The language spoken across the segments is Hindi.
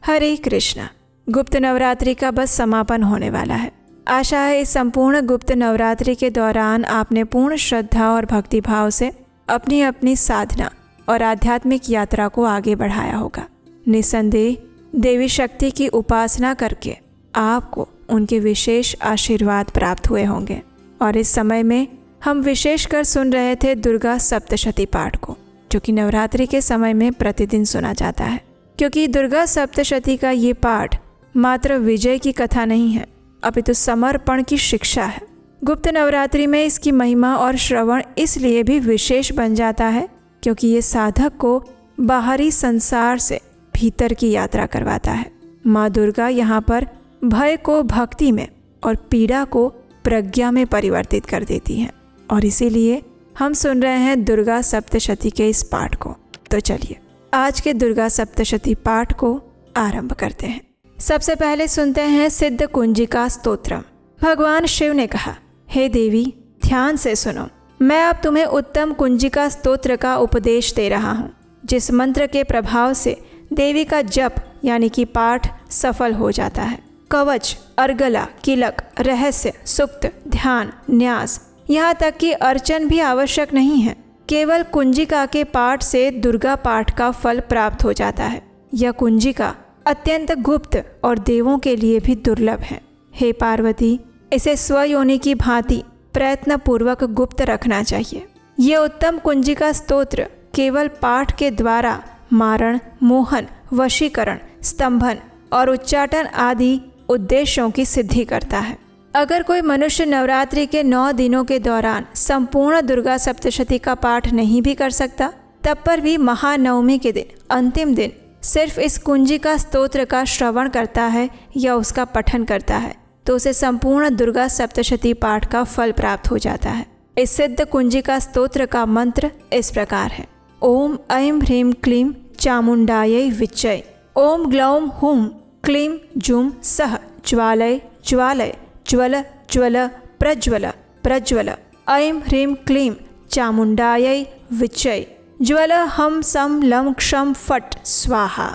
हरे कृष्णा। गुप्त नवरात्रि का बस समापन होने वाला है। आशा है इस संपूर्ण गुप्त नवरात्रि के दौरान आपने पूर्ण श्रद्धा और भक्तिभाव से अपनी अपनी साधना और आध्यात्मिक यात्रा को आगे बढ़ाया होगा। निसंदेह देवी शक्ति की उपासना करके आपको उनके विशेष आशीर्वाद प्राप्त हुए होंगे। और इस समय में हम विशेषकर सुन रहे थे दुर्गा सप्तशती पाठ को, जो कि नवरात्रि के समय में प्रतिदिन सुना जाता है। क्योंकि दुर्गा सप्तशती का ये पाठ मात्र विजय की कथा नहीं है, अपितु समर्पण की शिक्षा है। गुप्त नवरात्रि में इसकी महिमा और श्रवण इसलिए भी विशेष बन जाता है क्योंकि ये साधक को बाहरी संसार से भीतर की यात्रा करवाता है। माँ दुर्गा यहाँ पर भय को भक्ति में और पीड़ा को प्रज्ञा में परिवर्तित कर देती हैं। और इसीलिए हम सुन रहे हैं दुर्गा सप्तशती के इस पाठ को। तो चलिए आज के दुर्गा सप्तशती पाठ को आरंभ करते हैं। सबसे पहले सुनते हैं सिद्ध कुंजिका स्तोत्रम। भगवान शिव ने कहा, हे देवी ध्यान से सुनो, मैं अब तुम्हें उत्तम कुंजिका स्तोत्र का उपदेश दे रहा हूँ, जिस मंत्र के प्रभाव से देवी का जप यानी कि पाठ सफल हो जाता है। कवच, अर्गला, किलक, रहस्य, सुक्त, ध्यान, न्यास, यहाँ तक कि अर्चन भी आवश्यक नहीं है। केवल कुंजिका के पाठ से दुर्गा पाठ का फल प्राप्त हो जाता है। यह कुंजिका अत्यंत गुप्त और देवों के लिए भी दुर्लभ है। हे पार्वती, इसे स्वयोनि की भांति प्रयत्न पूर्वक गुप्त रखना चाहिए। ये उत्तम कुंजिका स्तोत्र केवल पाठ के द्वारा मारण, मोहन, वशीकरण, स्तंभन और उच्चाटन आदि उद्देश्यों की सिद्धि करता है। अगर कोई मनुष्य नवरात्रि के 9 दिनों के दौरान संपूर्ण दुर्गा सप्तशती का पाठ नहीं भी कर सकता, तब पर भी महानवमी के दिन अंतिम दिन सिर्फ इस कुंजिका स्तोत्र का श्रवण करता है या उसका पठन करता है, तो उसे संपूर्ण दुर्गा सप्तशती पाठ का फल प्राप्त हो जाता है। इस सिद्ध कुंजिका स्तोत्र का मंत्र इस प्रकार है। ओम ऐं ह्रीं क्लीं चामुंडायै विच्चै। ओम ग्लौम हुम क्लीं जुम सह ज्वालय ज्वालय ज्वल ज्वल प्रज्वल प्रज्वल। ऐं ह्रीं क्लीं चामुंडायै विच्चै। ज्वल हम सम लम क्षम फट स्वाहा।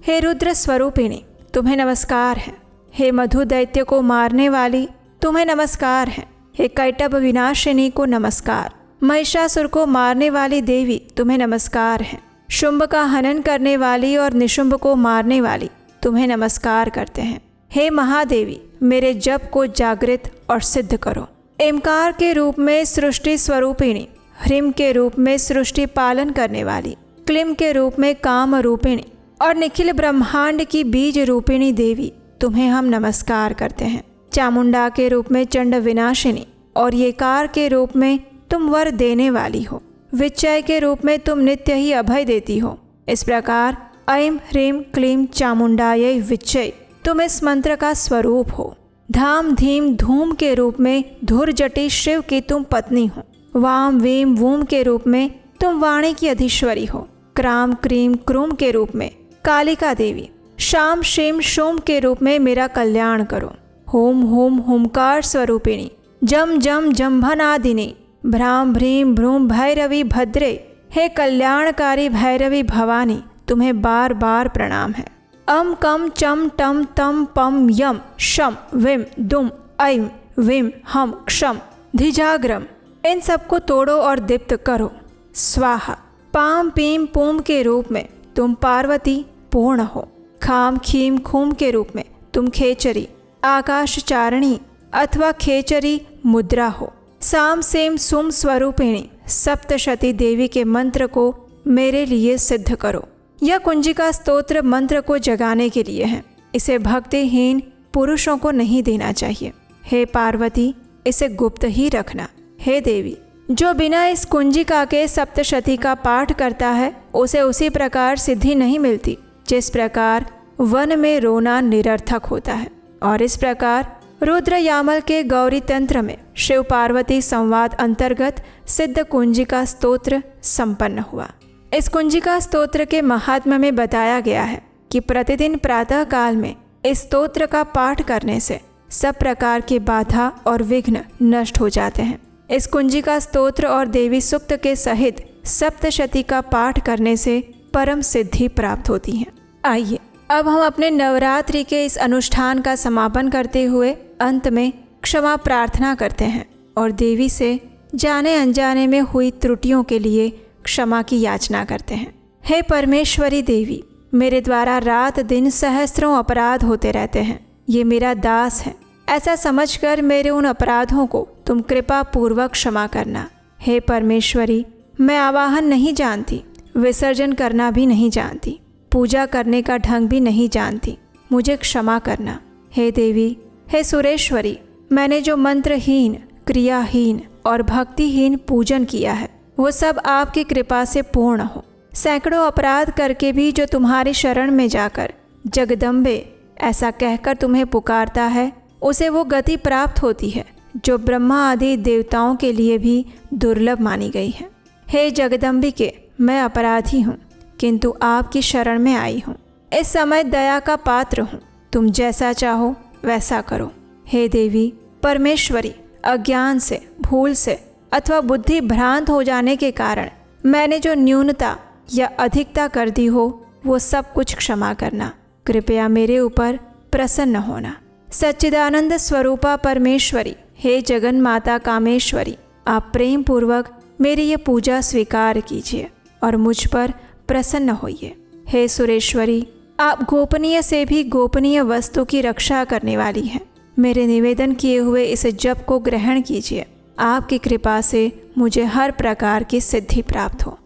हे रुद्र स्वरूपिणी, तुम्हें नमस्कार है। हे मधु दैत्य को मारने वाली, तुम्हें नमस्कार है। हे कैटभ विनाशिनी को नमस्कार। महिषासुर को मारने वाली देवी, तुम्हें नमस्कार है। शुंभ का हनन करने वाली और निशुंभ को मारने वाली, तुम्हें नमस्कार करते हैं। हे महादेवी, मेरे जप को जागृत और सिद्ध करो। एमकार के रूप में सृष्टि स्वरूपिणी, ह्रीम के रूप में सृष्टि पालन करने वाली, क्लीम के रूप में काम रूपिणी और निखिल ब्रह्मांड की बीज रूपिणी देवी, तुम्हें हम नमस्कार करते हैं। चामुंडा के रूप में चंड विनाशिनी और येकार के रूप में तुम वर देने वाली हो। विच्चय के रूप में तुम नित्य ही अभय देती हो। इस प्रकार ऐं ह्रीं क्लीं चामुंडायै विच्चै, तुम इस मंत्र का स्वरूप हो। धाम धीम धूम के रूप में धुरजटी शिव की तुम पत्नी हो। वाम वीम वूम के रूप में तुम वाणी की अधीश्वरी हो। क्राम क्रीम क्रूम के रूप में कालिका देवी। शाम शेम शोम के रूप में मेरा कल्याण करो। होम होम होमकार स्वरूपिणी, जम जम जम्भनादिनी, भ्राम भ्रीम भ्रूम भैरवी भद्रे। हे कल्याणकारी भैरवी भवानी, तुम्हें बार बार प्रणाम है। अम कम चम टम तम पम यम शम विम दुम ऐं विम हम क्षम धिजाग्रम, इन सबको तोड़ो और दीप्त करो। स्वाहा। पाम पीम पूम के रूप में तुम पार्वती पूर्ण हो। खाम खीम खूम के रूप में तुम खेचरी आकाशचारिणी अथवा खेचरी मुद्रा हो। साम सेम सुम स्वरूपिणी सप्तशती देवी के मंत्र को मेरे लिए सिद्ध करो। यह कुंजिका स्तोत्र मंत्र को जगाने के लिए है। इसे भक्तिहीन पुरुषों को नहीं देना चाहिए। हे पार्वती, इसे गुप्त ही रखना। हे देवी, जो बिना इस कुंजिका के सप्तशती का पाठ करता है उसे उसी प्रकार सिद्धि नहीं मिलती जिस प्रकार वन में रोना निरर्थक होता है। और इस प्रकार रुद्र यामल के गौरी तंत्र में शिव पार्वती संवाद अंतर्गत सिद्ध कुंजिका स्तोत्र संपन्न हुआ। इस कुंजिका स्तोत्र के महात्म्य में बताया गया है कि प्रतिदिन प्रातः काल में इस स्तोत्र का पाठ करने से सब प्रकार के बाधा और विघ्न नष्ट हो जाते हैं। इस कुंजिका स्तोत्र और देवी सुक्त के सहित सप्तशती का पाठ करने से परम सिद्धि प्राप्त होती है। आइए अब हम अपने नवरात्रि के इस अनुष्ठान का समापन करते हुए अंत में क्षमा प्रार्थना करते हैं और देवी से जाने अनजाने में हुई त्रुटियों के लिए क्षमा की याचना करते हैं। हे परमेश्वरी देवी, मेरे द्वारा रात दिन सहस्त्रों अपराध होते रहते हैं। ये मेरा दास है, ऐसा समझकर मेरे उन अपराधों को तुम कृपा पूर्वक क्षमा करना। हे परमेश्वरी, मैं आवाहन नहीं जानती, विसर्जन करना भी नहीं जानती, पूजा करने का ढंग भी नहीं जानती, मुझे क्षमा करना। हे देवी, हे सुरेश्वरी, मैंने जो मंत्रहीन, क्रियाहीन और भक्तिहीन पूजन किया है वो सब आपकी कृपा से पूर्ण हो। सैकड़ों अपराध करके भी जो तुम्हारी शरण में जाकर जगदम्बे ऐसा कहकर तुम्हें पुकारता है, उसे वो गति प्राप्त होती है जो ब्रह्मा आदि देवताओं के लिए भी दुर्लभ मानी गई है। हे जगदम्बिके, मैं अपराधी हूँ किंतु आपकी शरण में आई हूँ। इस समय दया का पात्र हूँ, तुम जैसा चाहो वैसा करो। हे देवी परमेश्वरी, अज्ञान से, भूल से अथवा बुद्धि भ्रांत हो जाने के कारण मैंने जो न्यूनता या अधिकता कर दी हो वो सब कुछ क्षमा करना। कृपया मेरे ऊपर प्रसन्न होना। सच्चिदानंद स्वरूपा परमेश्वरी, हे जगन माता कामेश्वरी, आप प्रेम पूर्वक मेरी ये पूजा स्वीकार कीजिए और मुझ पर प्रसन्न होइए। हे सुरेश्वरी, आप गोपनीय से भी गोपनीय वस्तु की रक्षा करने वाली हैं। मेरे निवेदन किए हुए इस जप को ग्रहण कीजिए। आपकी कृपा से मुझे हर प्रकार की सिद्धि प्राप्त हो।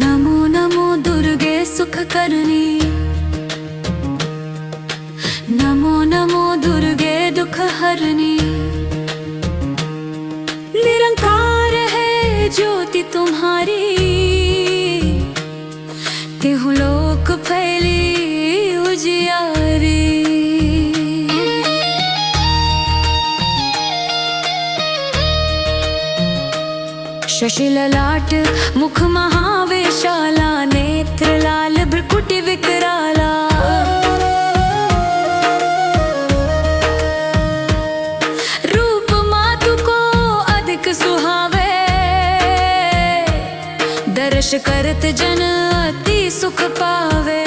नमो नमो दुर्गे सुख करनी, नमो नमो दुर्गे दुख हरनी। निरंकार है ज्योति तुम्हारी, तिहु लोक फैली उजियारी। शशि ललाट मुख महावेशाला, नेत्र लाल भ्रुकुटि विकराला। रूप मातु को अधिक सुहावे, दर्श करत जन अति सुख पावे।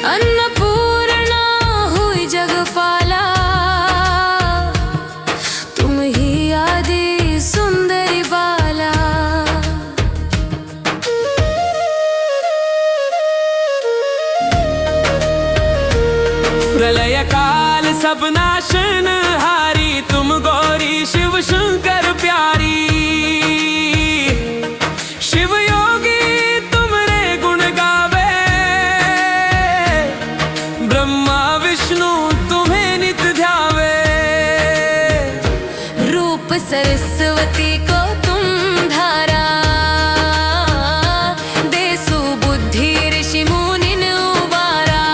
अन्नपूर्णा हुई जगपाला, तुम ही आदि सुंदरी बाला। प्रलय काल सब नाशन हारी, तुम गौरी शिव शंकर प्यारी। शिव योगी तुमरे गुण गावे, ब्रह्मा विष्णु तुम्हें नित ध्यावे। रूप सरस्वती को तुम धारा, देसु बुद्धि ऋषि मुनिन उबारा।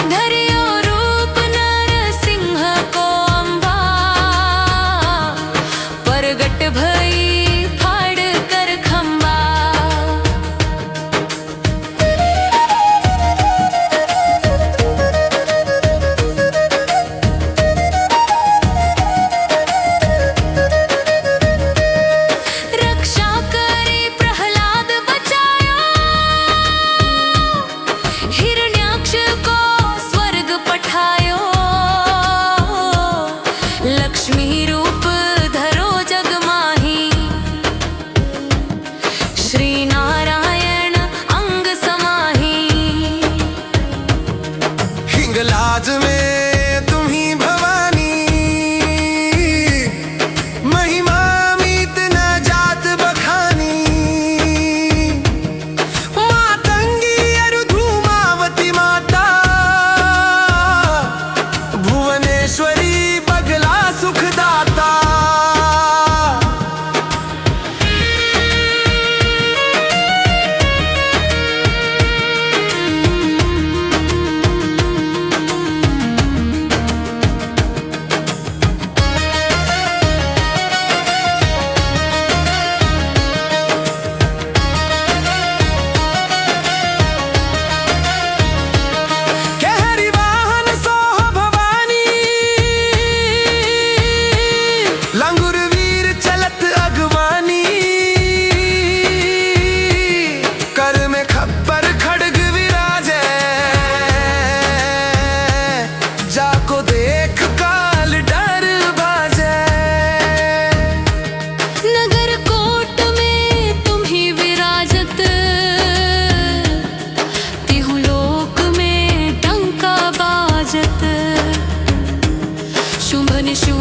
धरियो रूप नरसिंह को अम्बा, प्रगट भई फाड़ कर खंबा।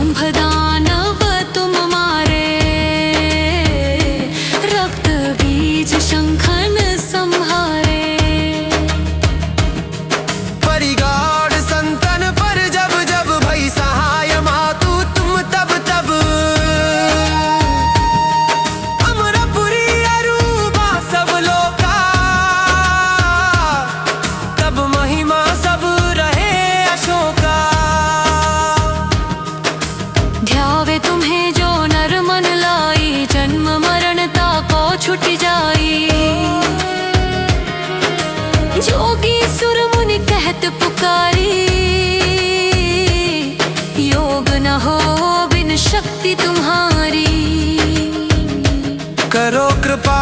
शुंभ दानव तुम मारे, रक्त बीज शंखन संहारे। परिगाढ़ संतन पर जब जब भई सहाय मातु तुम तब तब, अमरपुरी अरूपा सब लोका, तब महिमा सब रहे अशोका। ध्यावे तुम्हें जो नर मन लाई, जन्म मरणता को छुट जाई। जोगी सुर मुनि कहत पुकारी, योग न हो बिन शक्ति तुम्हारी। करो कृपा